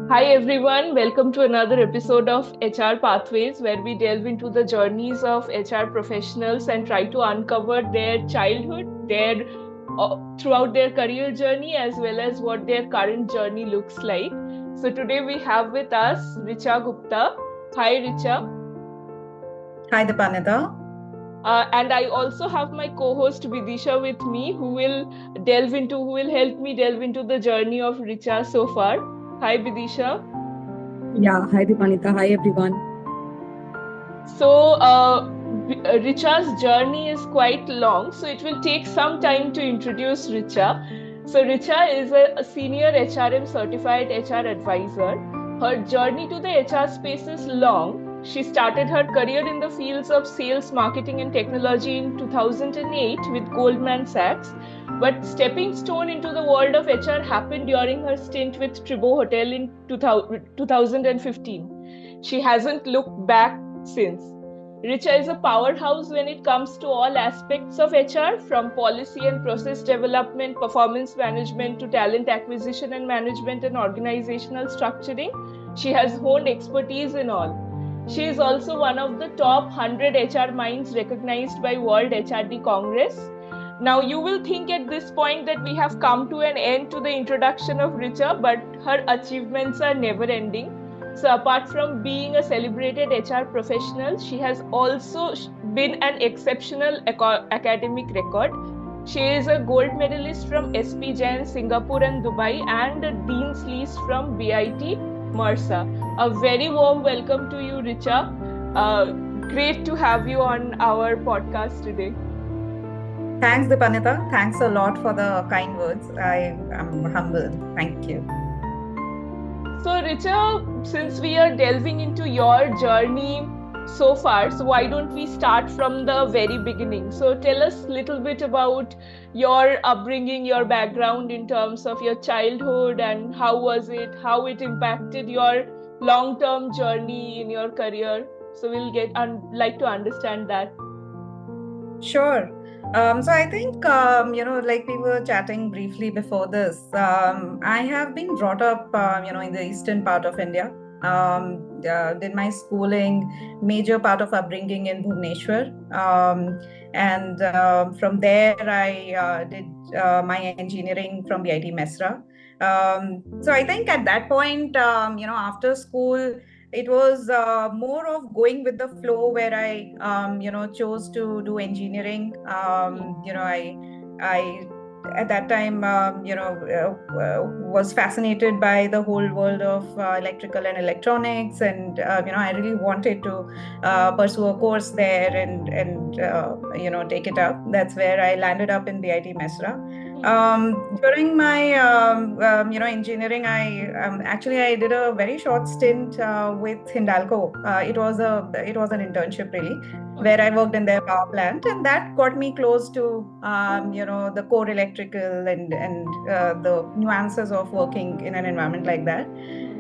Hi everyone, welcome to another episode of HR Pathways, where we delve into the journeys of HR professionals and try to uncover their childhood, their throughout their career journey, as well as what their current journey looks like. So today we have with us Richa Gupta. Hi Richa. Hi, Dipanita. And I also have my co-host Vidisha with me, who will help me delve into the journey of Richa so far. Hi Vidisha. Yeah, hi Dipanita. Hi everyone. Richa's journey is quite long, so it will take some time to introduce Richa. So, Richa is a senior HRM certified HR advisor. Her journey to the HR space is long. She started her career in the fields of sales, marketing, and technology in 2008 with Goldman Sachs. But stepping stone into the world of HR happened during her stint with Tribo Hotel in 2015. She hasn't looked back since. Richa is a powerhouse when it comes to all aspects of HR, from policy and process development, performance management to talent acquisition and management and organizational structuring. She has honed expertise in all. She is also one of the top 100 HR minds recognized by World HRD Congress. Now, you will think at this point that we have come to an end to the introduction of Richa, but her achievements are never ending. So, apart from being a celebrated HR professional, she has also been an exceptional academic record. She is a gold medalist from SP Jain, Singapore, and Dubai, and a Dean's List from BIT, Marsa. A very warm welcome to you, Richa. Great to have you on our podcast today. Thanks, Dipanita. Thanks a lot for the kind words. I am humbled. Thank you. So, Richa, since we are delving into your journey so far, so why don't we start from the very beginning? So, tell us a little bit about your upbringing, your background in terms of your childhood, and how it impacted your long-term journey in your career. So, we'll like to understand that. Sure. So I think, like we were chatting briefly before this, I have been brought up, in the eastern part of India. Did my schooling, major part of upbringing in Bhubaneswar. And from there, I did my engineering from BIT Mesra. So I think at that point, after school, it was more of going with the flow where I chose to do engineering. I at that time was fascinated by the whole world of electrical and electronics, and I really wanted to pursue a course there and take it up. That's where I landed up in BIT Mesra. During my engineering, I did a very short stint with Hindalco. It was an internship really, where I worked in their power plant, and that got me close to the core electrical and the nuances of working in an environment like that.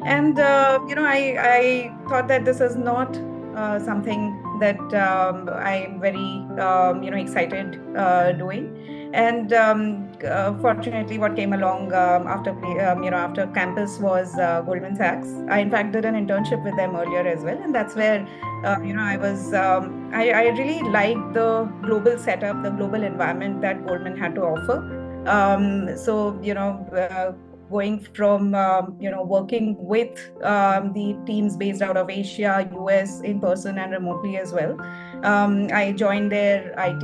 And I thought that this is not something that I'm very excited doing. And fortunately, what came along after campus was Goldman Sachs. I in fact did an internship with them earlier as well, and that's where I really liked the global setup, the global environment that Goldman had to offer. Going from working with the teams based out of Asia, US in person and remotely as well. I joined their IT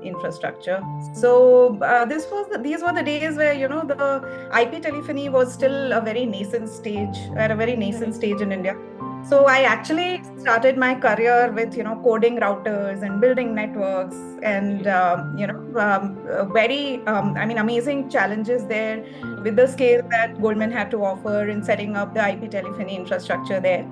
infrastructure. So these were the days where the IP telephony was still a very nascent stage, at a very nascent stage in India. So I actually started my career with coding routers and building networks, and very amazing challenges there with the scale that Goldman had to offer in setting up the IP telephony infrastructure there.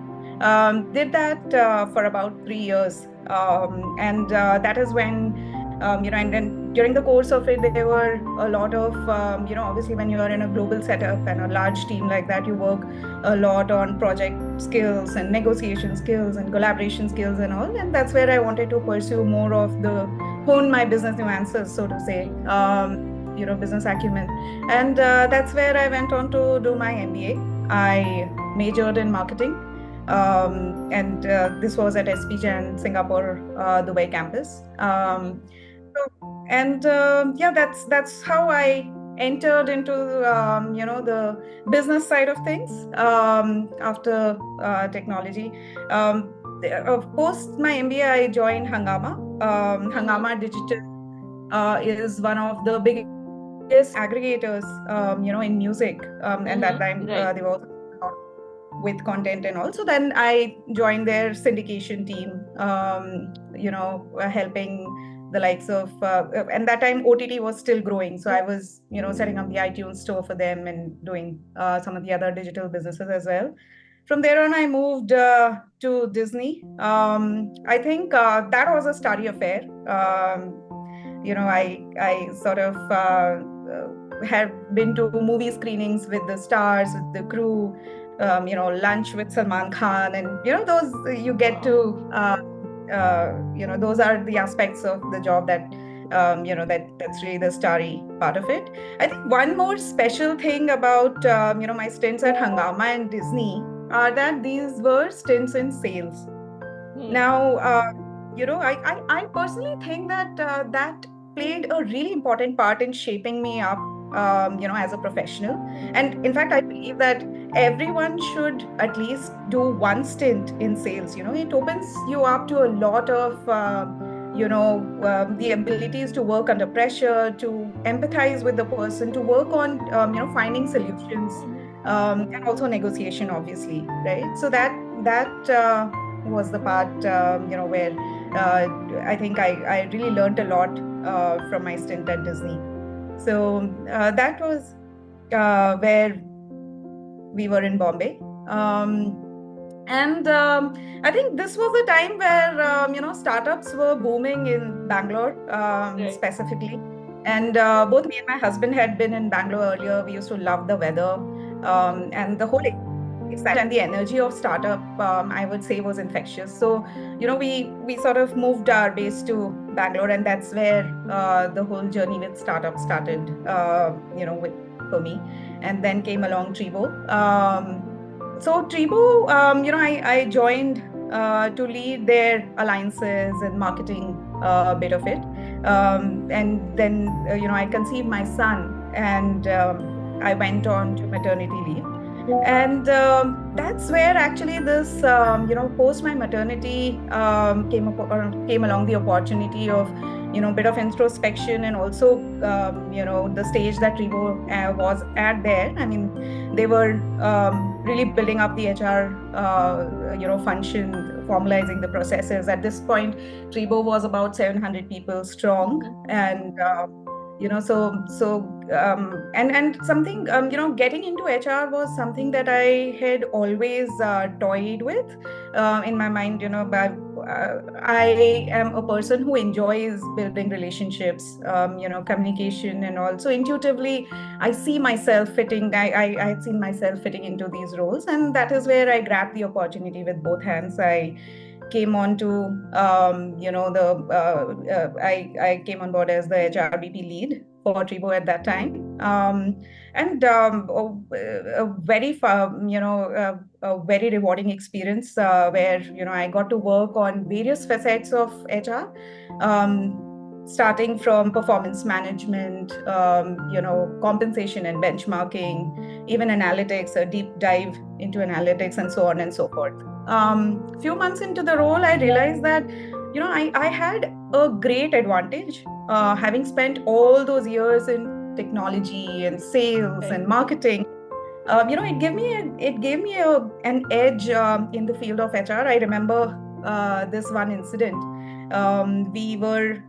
Did that for about 3 years, and that is when and then during the course of it, there were a lot of obviously when you are in a global setup and a large team like that, you work a lot on project skills and negotiation skills and collaboration skills and all. And that's where I wanted to pursue more of the hone my business nuances, so to say, business acumen. And that's where I went on to do my MBA. I majored in marketing. And this was at SP Jain Singapore Dubai campus. Yeah, that's how I entered into the business side of things after technology. Post my MBA, I joined Hungama. Hungama Digital is one of the biggest aggregators, in music. And that time Right. they were also with content and all. So then I joined their syndication team, helping the likes of, and that time OTT was still growing. So I was, setting up the iTunes store for them and doing some of the other digital businesses as well. From there on, I moved to Disney. I think that was a study affair. I sort of have been to movie screenings with the stars, with the crew, lunch with Salman Khan, and those you get to, those are the aspects of the job that, that's really the starry part of it. I think one more special thing about, my stints at Hungama and Disney are that these were stints in sales. Now, I personally think that that played a really important part in shaping me up, as a professional. And in fact, I believe that everyone should at least do one stint in sales. It opens you up to a lot of, the abilities to work under pressure, to empathize with the person, to work on, finding solutions, and also negotiation, obviously, right? So that was the part, where I think I really learned a lot from my stint at Disney. So that was where we were in Bombay. And I think this was a time where, startups were booming in Bangalore, specifically. And both me and my husband had been in Bangalore earlier. We used to love the weather, and the whole excitement and the energy of startup, I would say, was infectious. So, we sort of moved our base to Bangalore, and that's where the whole journey with startup started, for me. And then came along Tribo. So Tribo, I joined to lead their alliances and marketing bit of it. And then, I conceived my son, and I went on to maternity leave. And that's where actually this, post my maternity, came along the opportunity of, bit of introspection, and also, the stage that Tribo was at there. I mean, they were really building up the HR, function, formalizing the processes. At this point, Tribo was about 700 people strong, and and something, getting into HR was something that I had always toyed with in my mind. But I am a person who enjoys building relationships, communication, and also intuitively I see myself fitting. I had seen myself fitting into these roles, and that is where I grabbed the opportunity with both hands. I came on to, I came on board as the HRBP lead for Tribo at that time. And a very a very rewarding experience, where, I got to work on various facets of HR, starting from performance management, compensation and benchmarking, even analytics, a deep dive into analytics, and so on and so forth. Few months into the role, I realized that, I had a great advantage, having spent all those years in technology and sales and marketing. It gave me an edge in the field of HR. I remember this one incident. We were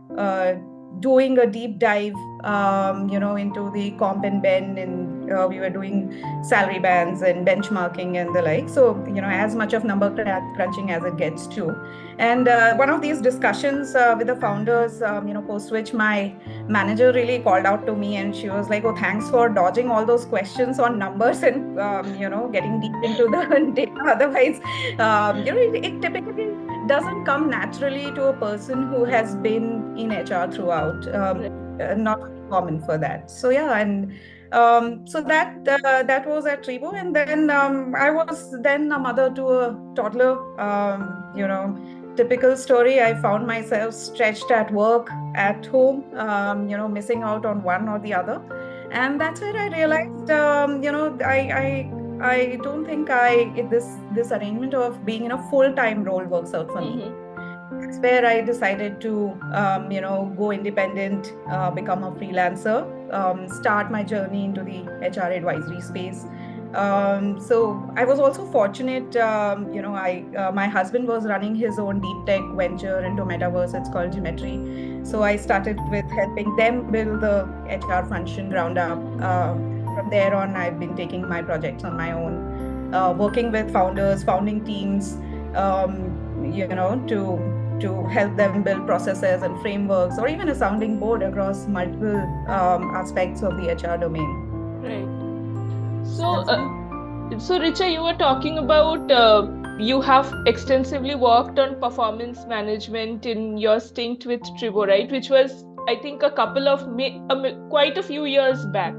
doing a deep dive, into the comp and ben, and we were doing salary bands and benchmarking and the like. So, as much of number crunching as it gets to. And one of these discussions with the founders, post which my manager really called out to me, and she was like, "Oh, thanks for dodging all those questions on numbers and, getting deep into the data. Otherwise, it typically doesn't come naturally to a person who has been in HR throughout. Not common for that." So yeah, and So that was at Tribo, and then I was then a mother to a toddler. Typical story. I found myself stretched at work, at home, missing out on one or the other, and that's where I realized, I don't think this arrangement of being in a full-time role works out for me. That's where I decided to, go independent, become a freelancer, start my journey into the HR advisory space. So I was also fortunate, I my husband was running his own deep tech venture into metaverse. It's called Geometry. So I started with helping them build the HR function ground up. From there on, I've been taking my projects on my own, working with founders, founding teams, to help them build processes and frameworks, or even a sounding board across multiple aspects of the HR domain. Right. So Richa, you were talking about you have extensively worked on performance management in your stint with Tribo, right? Which was, I think, quite a few years back.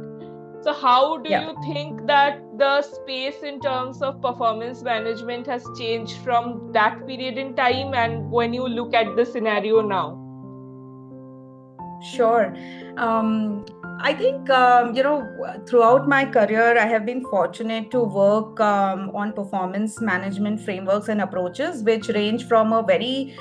So how do you think that the space in terms of performance management has changed from that period in time and when you look at the scenario now? Sure. I think, throughout my career, I have been fortunate to work on performance management frameworks and approaches, which range from a very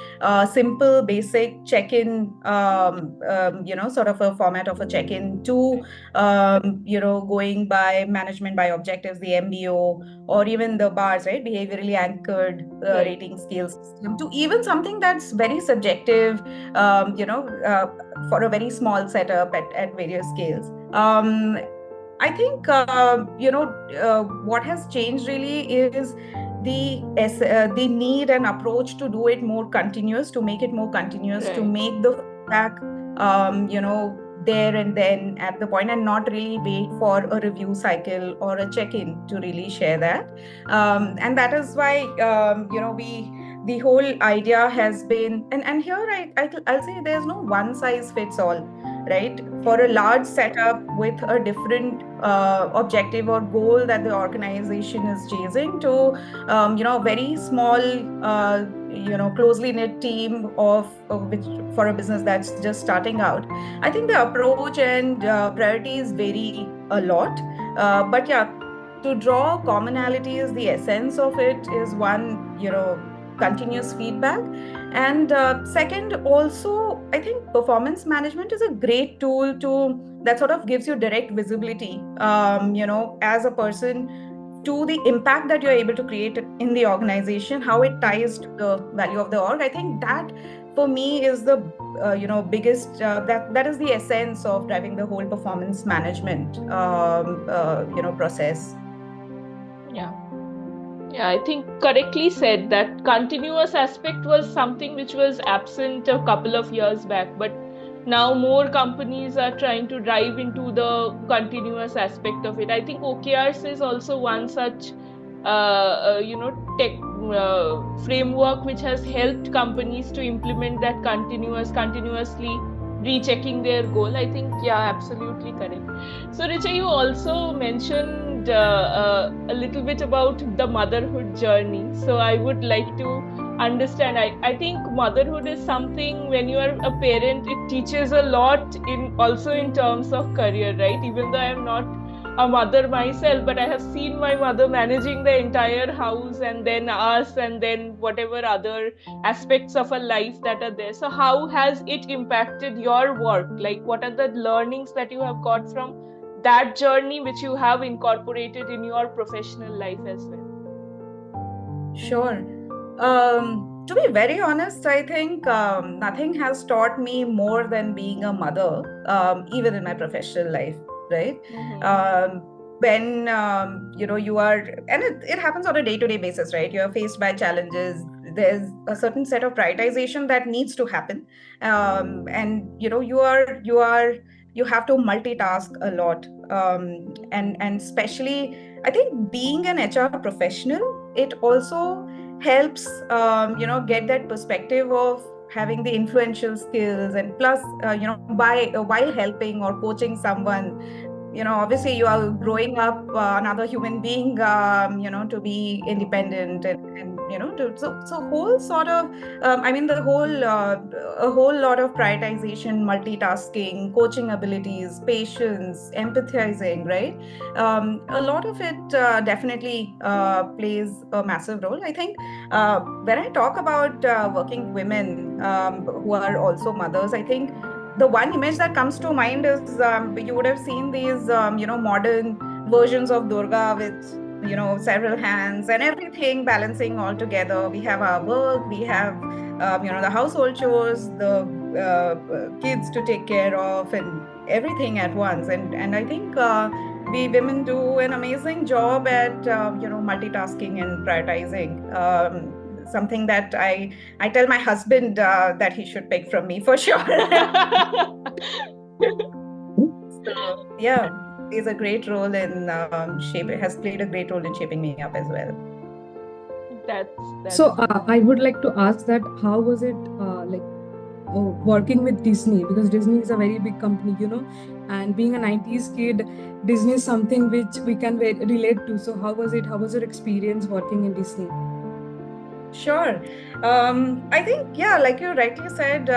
simple, basic check-in, sort of a format of a check-in to, going by management by objectives, the MBO, or even the bars, right? Behaviorally anchored rating scale system, to even something that's very subjective, for a very small setup at various scales. I think what has changed really is the need and approach to do it more continuous, to make it more continuous, to make the feedback, there and then at the point, and not really wait for a review cycle or a check-in to really share that. And that is why the whole idea has been, and here I'll say there's no one size fits all, right? For a large setup with a different objective or goal that the organization is chasing, to a very small, closely knit team of which, for a business that's just starting out, I think the approach and priorities vary a lot. But yeah, to draw commonalities, the essence of it is one, continuous feedback. And second, also, I think performance management is a great tool that sort of gives you direct visibility, as a person, to the impact that you're able to create in the organization, how it ties to the value of the org. I think that for me is the biggest, that is the essence of driving the whole performance management process. Yeah, I think correctly said that continuous aspect was something which was absent a couple of years back, but now more companies are trying to dive into the continuous aspect of it. I think OKRs is also one such tech framework which has helped companies to implement that continuously rechecking their goal. I think, yeah, absolutely correct. So Richa, you also mentioned a little bit about the motherhood journey. So I would like to understand. I think motherhood is something, when you are a parent, it teaches a lot in terms of career, right? Even though I am not a mother myself, but I have seen my mother managing the entire house, and then us, and then whatever other aspects of a life that are there. So how has it impacted your work? Like, what are the learnings that you have got from that journey which you have incorporated in your professional life as well? Sure. To be very honest, I think nothing has taught me more than being a mother, even in my professional life, right? When you are, and it happens on a day-to-day basis, right? You're faced by challenges. There's a certain set of prioritization that needs to happen, and you have to multitask a lot, and especially, I think, being an HR professional, it also helps get that perspective of having the influential skills, and plus by while helping or coaching someone, obviously you are growing up another human being, to be independent so whole sort of, the whole, a whole lot of prioritization, multitasking, coaching abilities, patience, empathizing, right? A lot of it definitely plays a massive role. I think when I talk about working women who are also mothers, I think the one image that comes to mind is you would have seen these modern versions of Durga with several hands and everything balancing all together. We have our work, we have the household chores, the kids to take care of, and everything at once. And I think we women do an amazing job at multitasking and prioritizing. Something that I tell my husband that he should pick from me for sure. So yeah, plays a great role in has played a great role in shaping me up as well. That's So I would like to ask that how was it working with Disney, because Disney is a very big company, and being a 90s kid, Disney is something which we can relate to. So how was it? How was your experience working in Disney? Sure. I think, yeah, like you rightly said,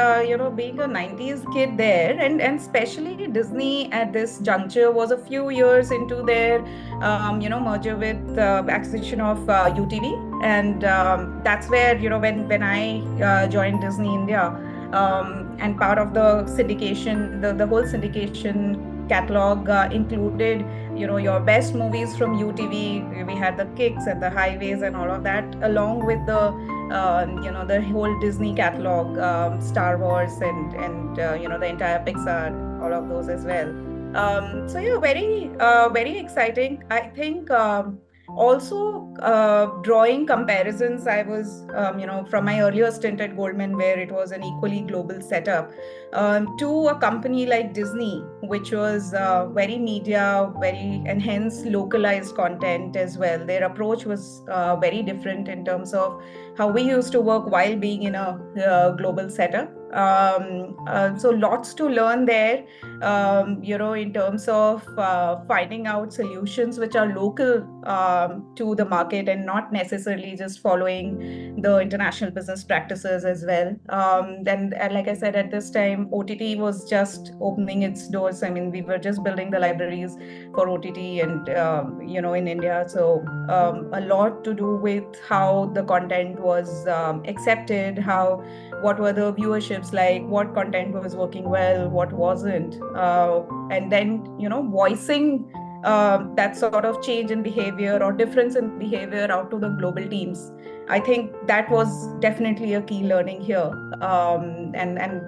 being a 90s kid there, and especially Disney at this juncture was a few years into their, merger with acquisition of UTV. And that's where, when I joined Disney India, and part of the syndication, the whole syndication catalog included your best movies from UTV. We had the Kicks and the Highways and all of that, along with the the whole Disney catalog, Star Wars and the entire Pixar, all of those as well. So yeah, very exciting. I think also drawing comparisons. I was from my earlier stint at Goldman, where it was an equally global setup, to a company like Disney, which was very media, very, and hence localized content as well. Their approach was very different in terms of how we used to work while being in a global setup. So lots to learn there, in terms of finding out solutions which are local to the market and not necessarily just following the international business practices as well. And like I said, at this time, OTT was just opening its doors. I mean, we were just building the libraries for OTT and, in India. So a lot to do with how the content was accepted, what were the viewerships like, what content was working well, what wasn't, and then voicing that sort of change in behavior or difference in behavior out to the global teams. I think that was definitely a key learning here. And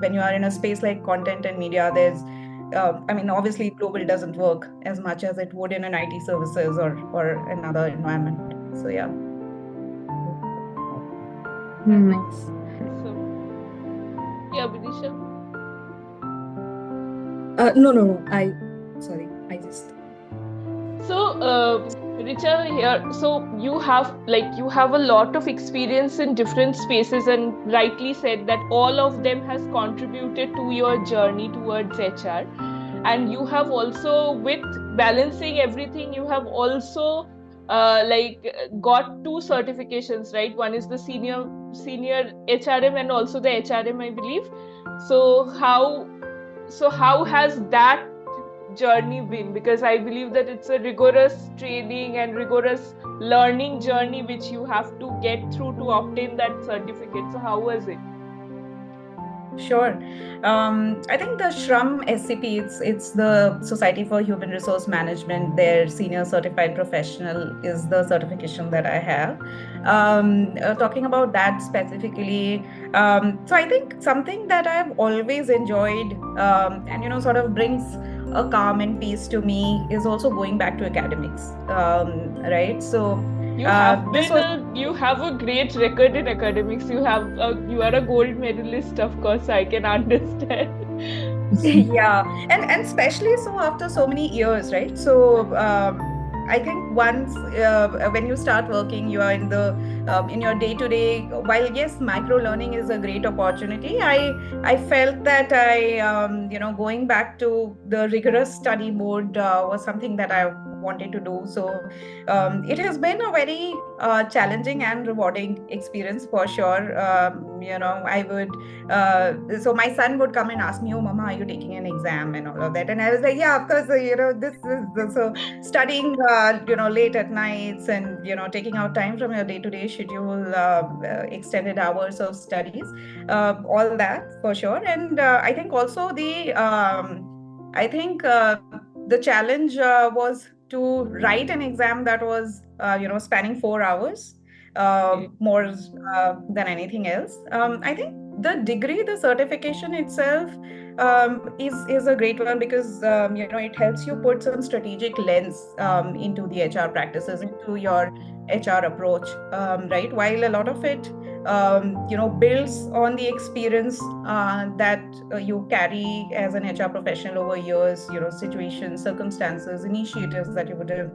when you are in a space like content and media, there's obviously global doesn't work as much as it would in an IT services or another environment. So yeah. Nice. so. Yeah, Vidisha. No. Sorry. So, Richa here. So you have a lot of experience in different spaces, and rightly said that all of them has contributed to your journey towards HR. And you have also, with balancing everything, you have also got 2 certifications, right? One is the senior HRM and also the HRM, I believe. So how has that journey been? Because I believe that it's a rigorous training and rigorous learning journey which you have to get through to obtain that certificate. So how was it? Sure. I think the SHRM SCP, it's the Society for Human Resource Management. Their Senior Certified Professional is the certification that I have. Talking about that specifically, so I think something that I've always enjoyed, and sort of brings a calm and peace to me, is also going back to academics, right? So you have a great record in academics. You are a gold medalist, of course. I can understand. Yeah, and especially so after so many years, right? So I think once when you start working, you are in your day to day. While yes, micro learning is a great opportunity, I felt that going back to the rigorous study mode was something that I wanted to do. So it has been a very challenging and rewarding experience for sure. I would so my son would come and ask me, "Oh, Mama, are you taking an exam and all of that?" And I was like, "Yeah, of course. This is so studying, late at nights and taking out time from your day-to-day schedule, extended hours of studies, all that for sure." And I think also I think the challenge was to write an exam that was spanning 4 hours more than anything else. I think the degree, the certification itself is a great one because it helps you put some strategic lens into the HR practices, into your HR approach, right? While a lot of it builds on the experience that you carry as an HR professional over years, situations, circumstances, initiatives that you would have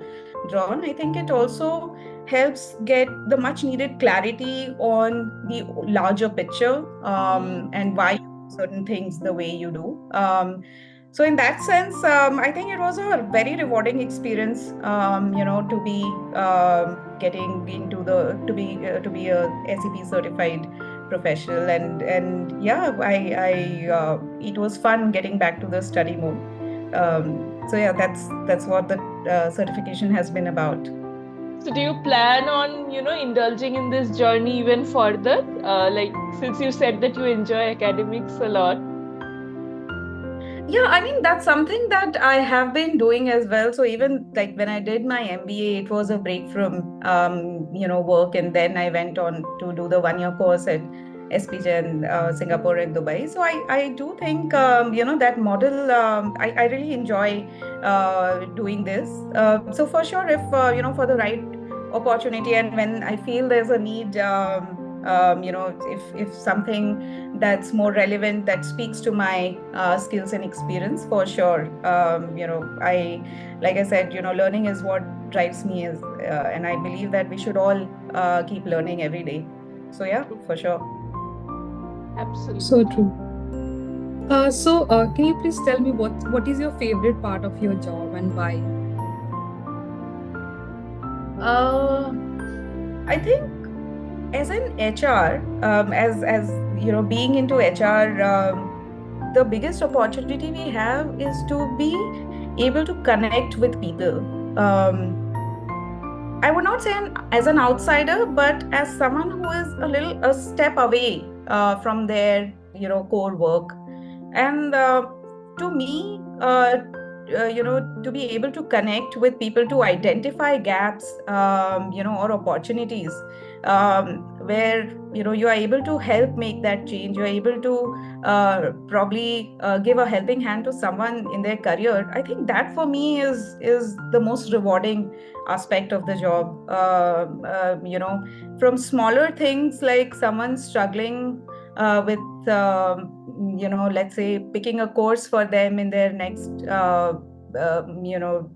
drawn. I think it also helps get the much needed clarity on the larger picture and why you do certain things the way you do. So in that sense, I think it was a very rewarding experience, to be getting into the to be a SEP certified professional, and yeah, I it was fun getting back to the study mode. So yeah, that's what the certification has been about. So do you plan on, indulging in this journey even further? Like, since you said that you enjoy academics a lot. Yeah, I mean, that's something that I have been doing as well. So even like when I did my MBA, it was a break from work, and then I went on to do the 1 year course at SPJ in Singapore and Dubai. So I do think that model. I really enjoy doing this. So for sure, if for the right opportunity, and when I feel there's a need, if something that's more relevant, that speaks to my skills and experience, for sure. I like I said, learning is what drives me, and I believe that we should all keep learning every day. So yeah, for sure. Absolutely. So true. Can you please tell me what is your favorite part of your job and why? uh, I think as an HR, as being into HR, the biggest opportunity we have is to be able to connect with people. I would not say as an outsider, but as someone who is a step away from their core work, and to me, to be able to connect with people, to identify gaps, or opportunities, where you are able to help make that change. You are able to probably give a helping hand to someone in their career. I think that for me is the most rewarding aspect of the job. From smaller things like someone struggling with let's say picking a course for them in their next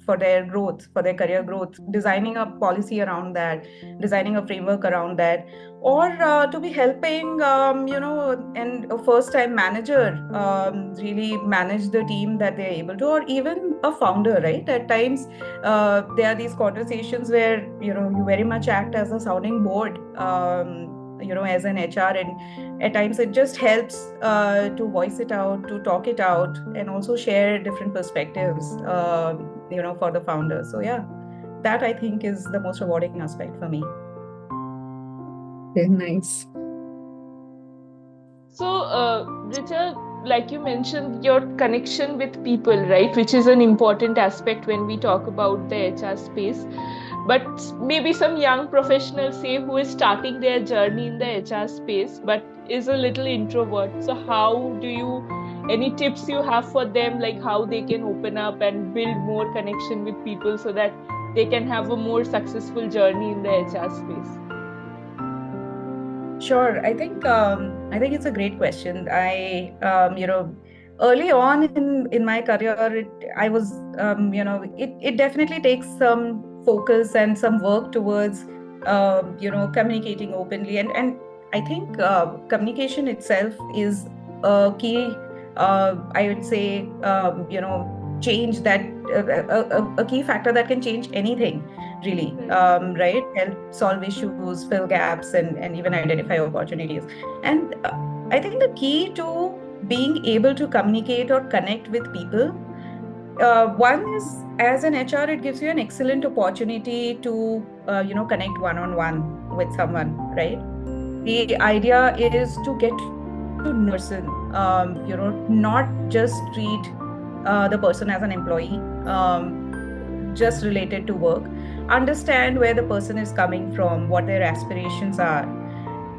for their growth, for their career growth, designing a policy around that, designing a framework around that, or to be helping and a first time manager really manage the team that they're able to, or even a founder, right? At times there are these conversations where you very much act as a sounding board, as an HR, and at times it just helps to voice it out, to talk it out, and also share different perspectives for the founder. So yeah, that I think is the most rewarding aspect for me. Very nice. So, Richa, like you mentioned, your connection with people, right, which is an important aspect when we talk about the HR space. But maybe some young professionals, say, who is starting their journey in the HR space, but is a little introvert. So, how do you, any tips you have for them, like how they can open up and build more connection with people so that they can have a more successful journey in the HR space? Sure. I think it's a great question. Early on in my career, I was it definitely takes some focus and some work towards communicating openly. And I think communication itself is a key, I would say, change that a key factor that can change anything, really, right? Help solve issues, fill gaps, and even identify opportunities. And I think the key to being able to communicate or connect with people, one is, as an HR, it gives you an excellent opportunity to connect one-on-one with someone, right? The idea is to get to know the person, not just treat the person as an employee, just related to work. Understand where the person is coming from, what their aspirations are.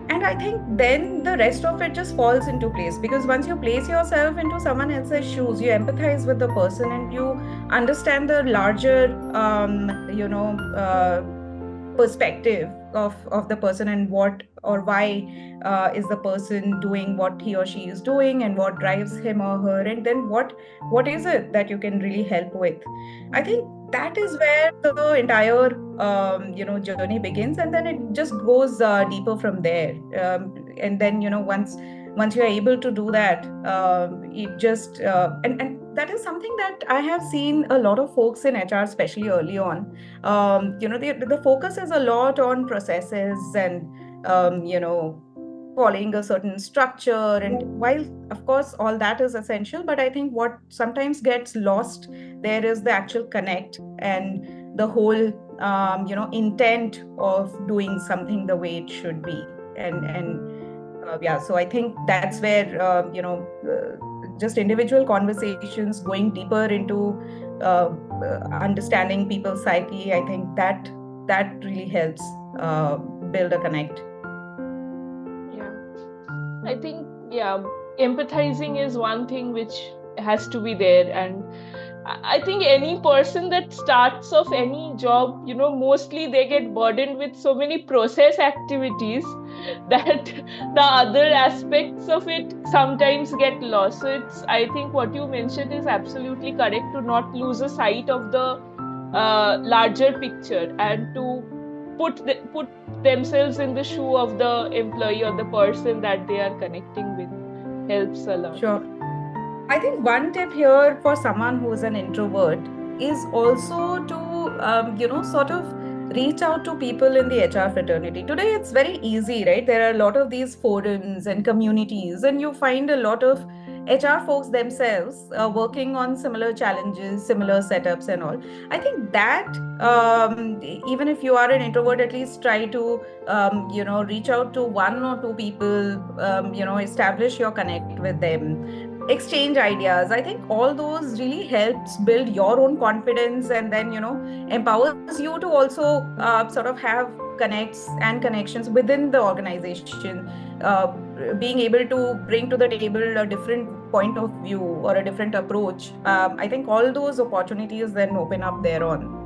And I think then the rest of it just falls into place, because once you place yourself into someone else's shoes, you empathize with the person and you understand the larger, perspective of the person, and what or why is the person doing what he or she is doing, and what drives him or her, and then what is it that you can really help with. I think that is where the entire journey begins, and then it just goes deeper from there. And then once you're able to do that, it just and that is something that I have seen a lot of folks in HR, especially early on. The focus is a lot on processes and following a certain structure, and while of course all that is essential, but I think what sometimes gets lost there is the actual connect and the whole intent of doing something the way it should be. And yeah, so I think that's where just individual conversations, going deeper into understanding people's psyche, I think that really helps build a connect. Yeah, I think, yeah, empathizing is one thing which has to be there. And I think any person that starts off any job, mostly they get burdened with so many process activities that the other aspects of it sometimes get lost. So I think what you mentioned is absolutely correct, to not lose a sight of the larger picture, and to put themselves in the shoe of the employee or the person that they are connecting with helps a lot. Sure. I think one tip here for someone who is an introvert is also to, sort of reach out to people in the HR fraternity. Today, it's very easy, right? There are a lot of these forums and communities, and you find a lot of HR folks themselves working on similar challenges, similar setups, and all. I think that even if you are an introvert, at least try to, reach out to one or two people, establish your connect with them, exchange ideas. I think all those really helps build your own confidence, and then empowers you to also sort of have connects and connections within the organization, being able to bring to the table a different point of view or a different approach. I think all those opportunities then open up there on.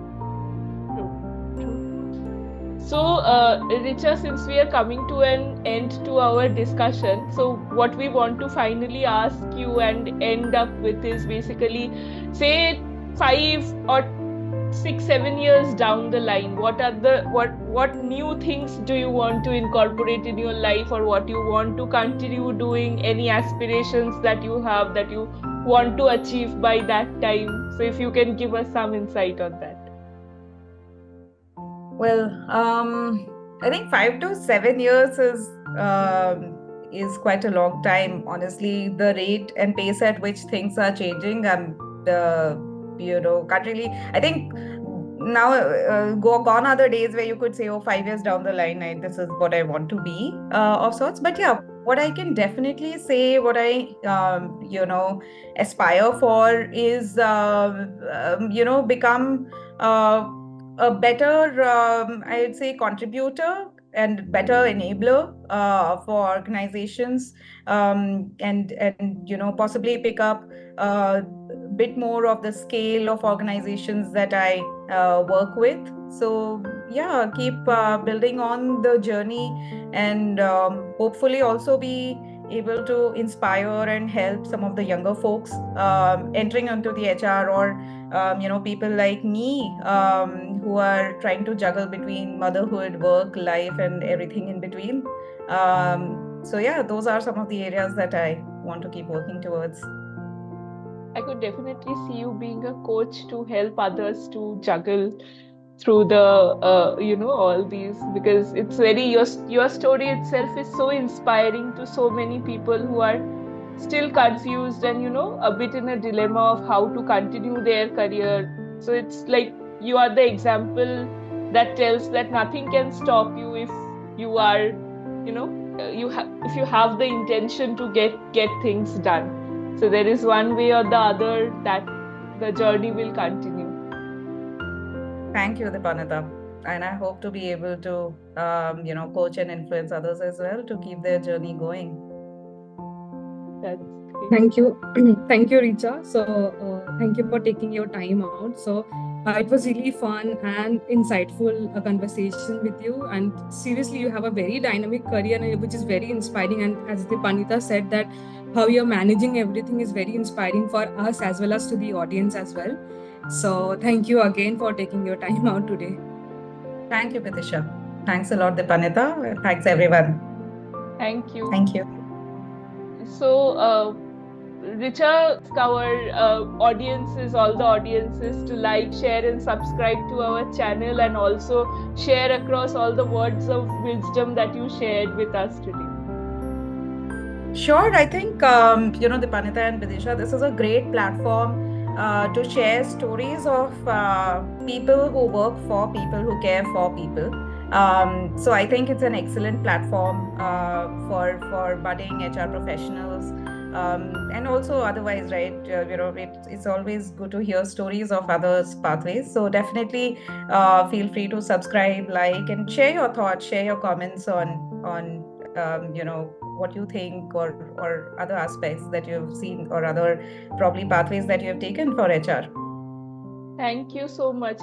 So, Richa, since we are coming to an end to our discussion, so what we want to finally ask you and end up with is basically, say 5 or 6, 7 years down the line, what new things do you want to incorporate in your life, or what you want to continue doing? Any aspirations that you have that you want to achieve by that time? So, if you can give us some insight on that. Well, I think 5 to 7 years is quite a long time. Honestly, the rate and pace at which things are changing, can't really. I think now gone are the days where you could say, oh, 5 years down the line, this is what I want to be, of sorts. But yeah, what I can definitely say, what I aspire for is become a better, I would say, contributor and better enabler for organizations, and possibly pick up a bit more of the scale of organizations that I work with. So yeah, keep building on the journey, and hopefully also be able to inspire and help some of the younger folks entering into the HR, or people like me who are trying to juggle between motherhood, work, life, and everything in between. So yeah, those are some of the areas that I want to keep working towards. I could definitely see you being a coach to help others to juggle through the all these, because it's very your story itself is so inspiring to so many people who are still confused and a bit in a dilemma of how to continue their career. So it's like you are the example that tells that nothing can stop you if you are if you have the intention to get things done. So there is one way or the other that the journey will continue. Thank you, Dipanita. And I hope to be able to, coach and influence others as well to keep their journey going. That's great. Thank you. Thank you, Richa. So, thank you for taking your time out. So, it was really fun and insightful conversation with you. And seriously, you have a very dynamic career, which is very inspiring. And as the Panita said, that how you're managing everything is very inspiring for us as well as to the audience as well. So, thank you again for taking your time out today. Thank you, Pratisha. Thanks a lot, Dipanita. Thanks, everyone. Thank you. Thank you. So, Richa, our audiences, all the audiences, to like, share, and subscribe to our channel, and also share across all the words of wisdom that you shared with us today. Sure. I think, Dipanita and Vidisha, this is a great platform to share stories of people who work for people, who care for people. So I think it's an excellent platform for budding HR professionals. And also otherwise, right? It's always good to hear stories of others' pathways. So definitely feel free to subscribe, like, and share your thoughts, share your comments on what you think, or other aspects that you've seen, or other probably pathways that you have taken for HR. Thank you so much.